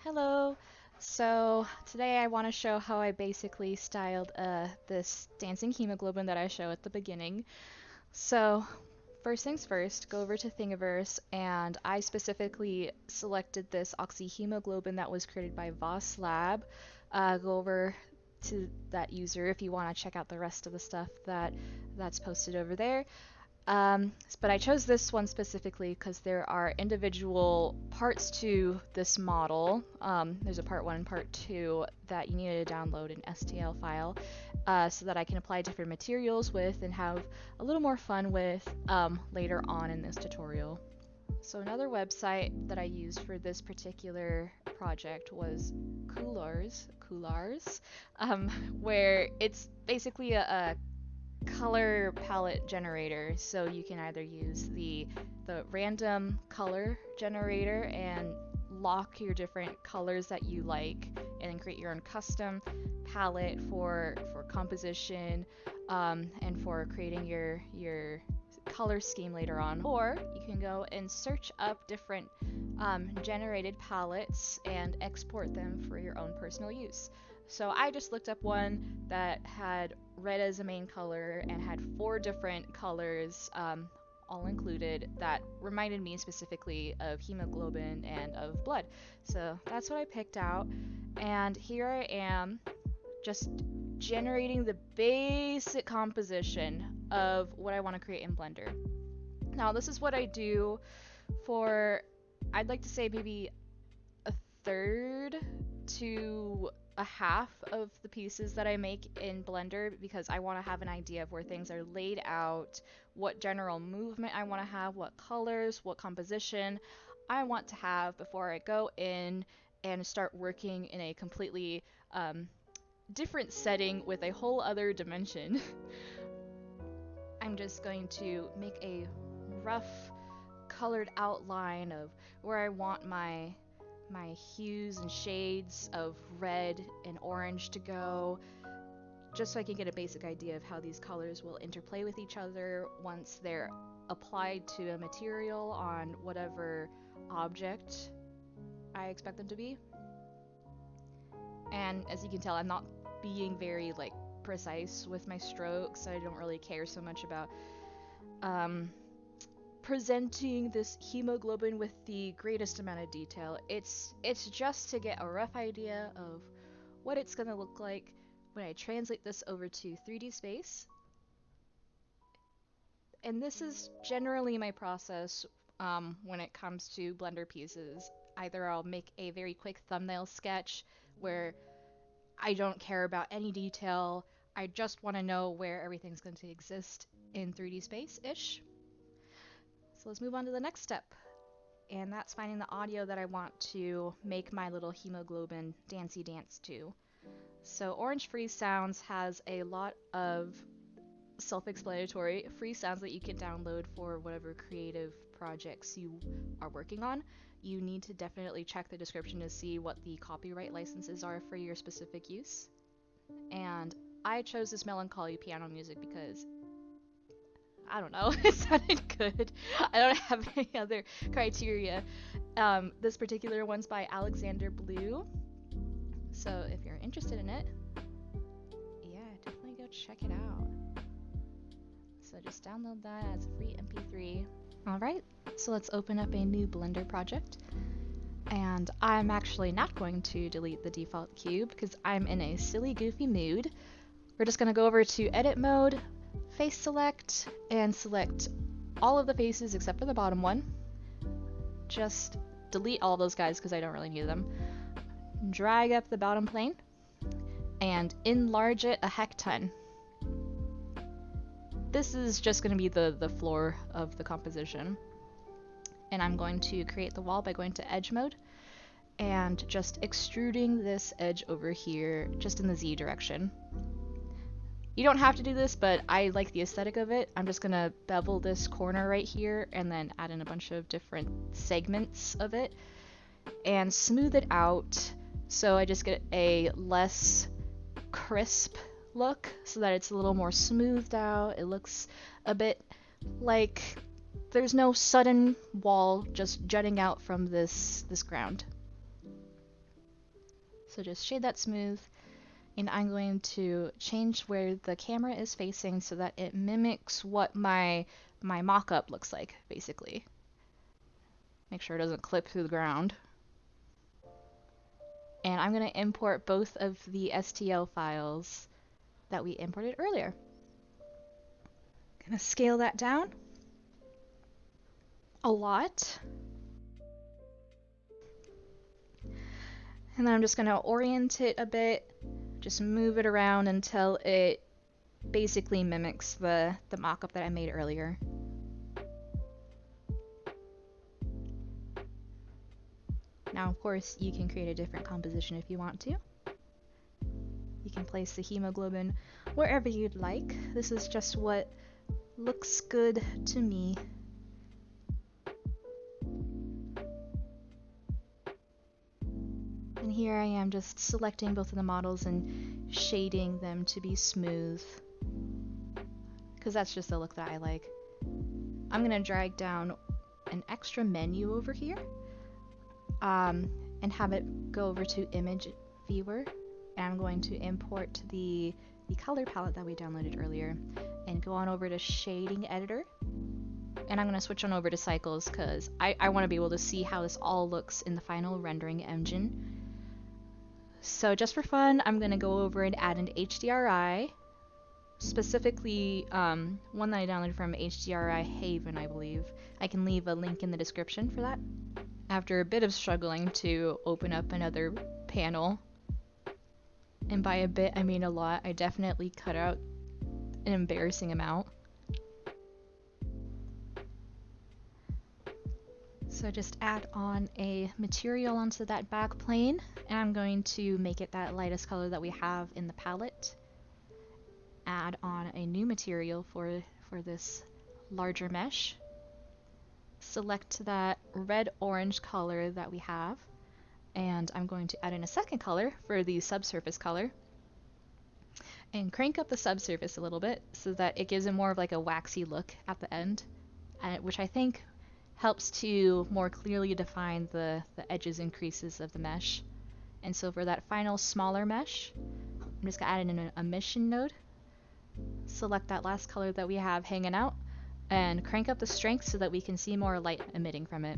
Hello. So today I want to show how I basically styled this dancing hemoglobin that I show at the beginning. So first things first, go over to Thingiverse, and I specifically selected this oxyhemoglobin that was created by Vosslab. Go over to that user if you want to check out the rest of the stuff that's posted over there. But I chose this one specifically because there are individual parts to this model. There's a part 1 and part 2 that you need to download an STL file so that I can apply different materials with and have a little more fun with later on in this tutorial. So another website that I used for this particular project was Coolors, where it's basically a color palette generator. So you can either use the random color generator and lock your different colors that you like and then create your own custom palette for composition and for creating your color scheme later on. Or you can go and search up different generated palettes and export them for your own personal use. So I just looked up one that had red as a main color and had 4 different colors all included that reminded me specifically of hemoglobin and of blood. So that's what I picked out, and here I am just generating the basic composition of what I want to create in Blender. Now this is what I do for, I'd like to say maybe a third to a half of the pieces that I make in Blender, because I want to have an idea of where things are laid out, what general movement I want to have, what colors, what composition I want to have before I go in and start working in a completely different setting with a whole other dimension. I'm just going to make a rough colored outline of where I want my hues and shades of red and orange to go, just so I can get a basic idea of how these colors will interplay with each other once they're applied to a material on whatever object I expect them to be. And as you can tell, I'm not being very precise with my strokes. I don't really care so much about presenting this hemoglobin with the greatest amount of detail. It's just to get a rough idea of what it's going to look like when I translate this over to 3D space. And this is generally my process when it comes to Blender pieces. Either I'll make a very quick thumbnail sketch where I don't care about any detail, I just want to know where everything's going to exist in 3D space-ish. So let's move on to the next step, and that's finding the audio that I want to make my little hemoglobin dancey dance to. So Orange Free Sounds has a lot of self-explanatory free sounds that you can download for whatever creative projects you are working on. You need to definitely check the description to see what the copyright licenses are for your specific use. And I chose this melancholy piano music because I don't know, it sounded good. I don't have any other criteria. This particular one's by Alexander Blue. So if you're interested in it, yeah, definitely go check it out. So just download that as a free MP3. Alright, so let's open up a new Blender project. And I'm actually not going to delete the default cube because I'm in a silly, goofy mood. We're just going to go over to Edit Mode, Face Select, and select all of the faces except for the bottom one. Just delete all those guys because I don't really need them. Drag up the bottom plane and enlarge it a heck ton. This is just going to be the floor of the composition. And I'm going to create the wall by going to Edge Mode and just extruding this edge over here just in the Z direction. You don't have to do this, but I like the aesthetic of it. I'm just gonna bevel this corner right here and then add in a bunch of different segments of it and smooth it out so I just get a less crisp look so that it's a little more smoothed out. It looks a bit like there's no sudden wall just jutting out from this ground. So just shade that smooth, and I'm going to change where the camera is facing so that it mimics what my mock-up looks like, basically. Make sure it doesn't clip through the ground. And I'm going to import both of the STL files that we imported earlier. Gonna scale that down a lot. And then I'm just gonna orient it a bit, just move it around until it basically mimics the mock-up that I made earlier. Now, of course, you can create a different composition if you want to. You can place the hemoglobin wherever you'd like. This is just what looks good to me. And here I am just selecting both of the models and shading them to be smooth, because that's just the look that I like. I'm going to drag down an extra menu over here and have it go over to Image Viewer. And I'm going to import the color palette that we downloaded earlier and go on over to Shading Editor. And I'm going to switch on over to Cycles because I want to be able to see how this all looks in the final rendering engine. So just for fun, I'm going to go over and add an HDRI, specifically one that I downloaded from HDRI Haven, I believe. I can leave a link in the description for that. After a bit of struggling to open up another panel, and by a bit I mean a lot, I definitely cut out an embarrassing amount. So just add on a material onto that back plane, and I'm going to make it that lightest color that we have in the palette. Add on a new material for this larger mesh. Select that red-orange color that we have, and I'm going to add in a second color for the subsurface color. And crank up the subsurface a little bit so that it gives it more of like a waxy look at the end, which I think helps to more clearly define the edges and creases of the mesh. And so for that final smaller mesh, I'm just going to add in an emission node. Select that last color that we have hanging out and crank up the strength so that we can see more light emitting from it.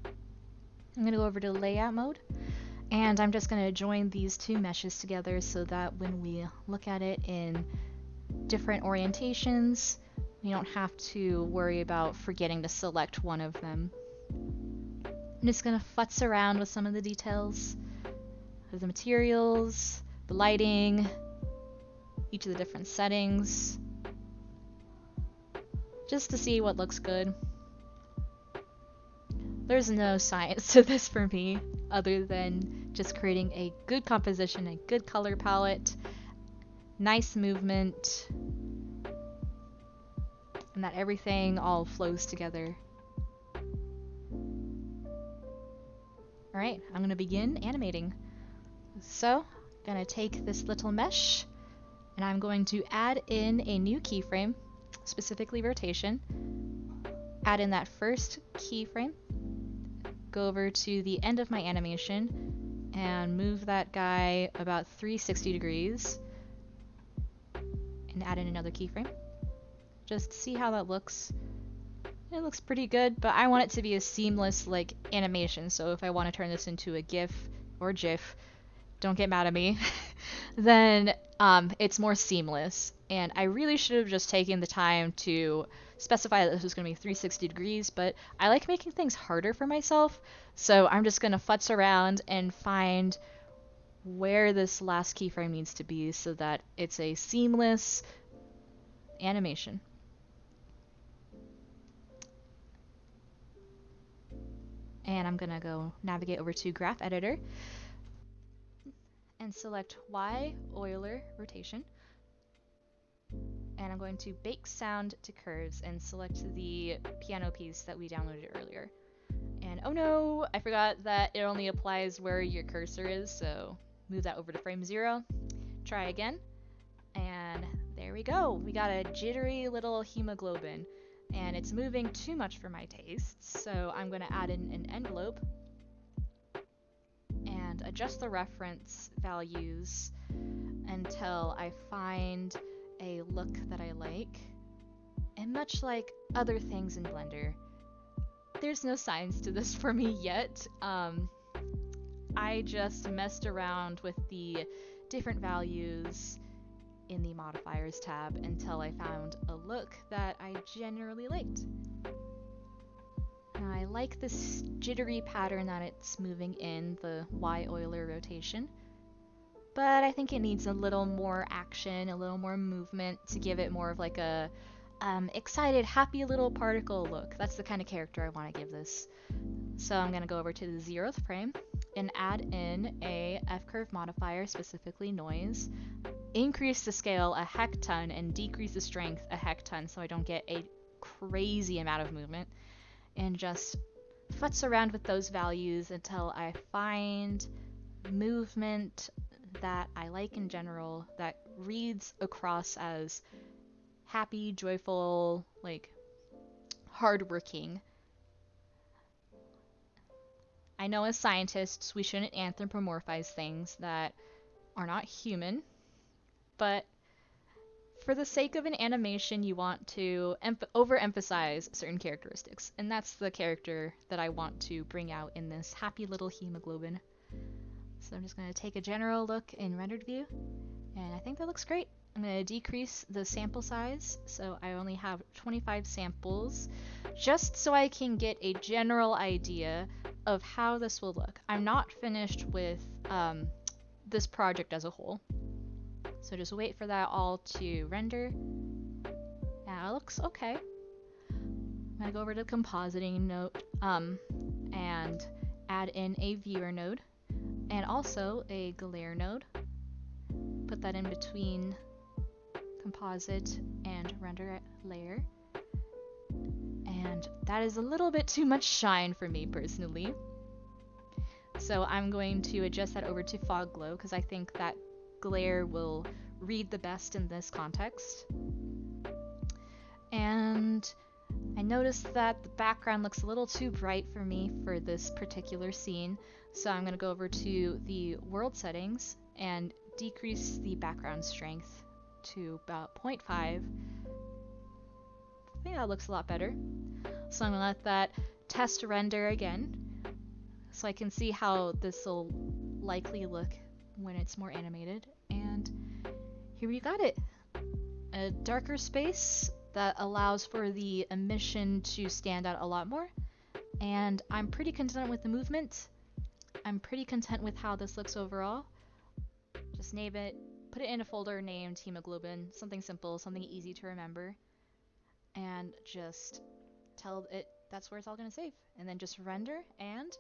I'm going to go over to layout mode, and I'm just going to join these two meshes together so that when we look at it in different orientations, we don't have to worry about forgetting to select one of them. I'm just going to futz around with some of the details of the materials, the lighting, each of the different settings, just to see what looks good. There's no science to this for me, other than just creating a good composition, a good color palette, nice movement, and that everything all flows together. Alright, I'm going to begin animating. So, I'm going to take this little mesh, and I'm going to add in a new keyframe, specifically rotation. Add in that first keyframe, go over to the end of my animation, and move that guy about 360 degrees, and add in another keyframe. Just see how that looks. It looks pretty good, but I want it to be a seamless like animation, so if I want to turn this into a GIF or GIF, don't get mad at me, then it's more seamless. And I really should have just taken the time to specify that this was going to be 360 degrees, but I like making things harder for myself, so I'm just going to futz around and find where this last keyframe needs to be so that it's a seamless animation. And I'm gonna go navigate over to Graph Editor and select Y Euler Rotation. And I'm going to bake sound to curves and select the piano piece that we downloaded earlier. And oh no, I forgot that it only applies where your cursor is, so move that over to frame 0. Try again. And there we go. We got a jittery little hemoglobin. And it's moving too much for my tastes, so I'm going to add in an envelope and adjust the reference values until I find a look that I like. And much like other things in Blender, there's no science to this for me yet. I just messed around with the different values in the modifiers tab until I found a look that I generally liked. Now, I like this jittery pattern that it's moving in, the Y Euler rotation, but I think it needs a little more action, a little more movement to give it more of like a excited, happy little particle look. That's the kind of character I want to give this. So I'm going to go over to the 0th frame and add in a F-curve modifier, specifically noise, increase the scale a heck ton and decrease the strength a heck ton so I don't get a crazy amount of movement, and just futz around with those values until I find movement that I like in general that reads across as happy, joyful, like hardworking. I know as scientists we shouldn't anthropomorphize things that are not human, but for the sake of an animation you want to overemphasize certain characteristics, and that's the character that I want to bring out in this happy little hemoglobin. So I'm just going to take a general look in rendered view, and I think that looks great. I'm going to decrease the sample size, so I only have 25 samples, just so I can get a general idea of how this will look. I'm not finished with this project as a whole, so just wait for that all to render. Now it looks okay. I'm going to go over to the compositing node and add in a viewer node and also a glare node. Put that in between composite and render layer, and that is a little bit too much shine for me personally, so I'm going to adjust that over to fog glow because I think that glare will read the best in this context. And I noticed that the background looks a little too bright for me for this particular scene, so I'm going to go over to the world settings and decrease the background strength to about 0.5. I think that looks a lot better. So I'm going to let that test render again so I can see how this will likely look when it's more animated. And here we got it. A darker space that allows for the emission to stand out a lot more. And I'm pretty content with the movement. I'm pretty content with how this looks overall. Just name it, put it in a folder named Hemoglobin, something simple, something easy to remember, and just tell it that's where it's all going to save. And then just render, and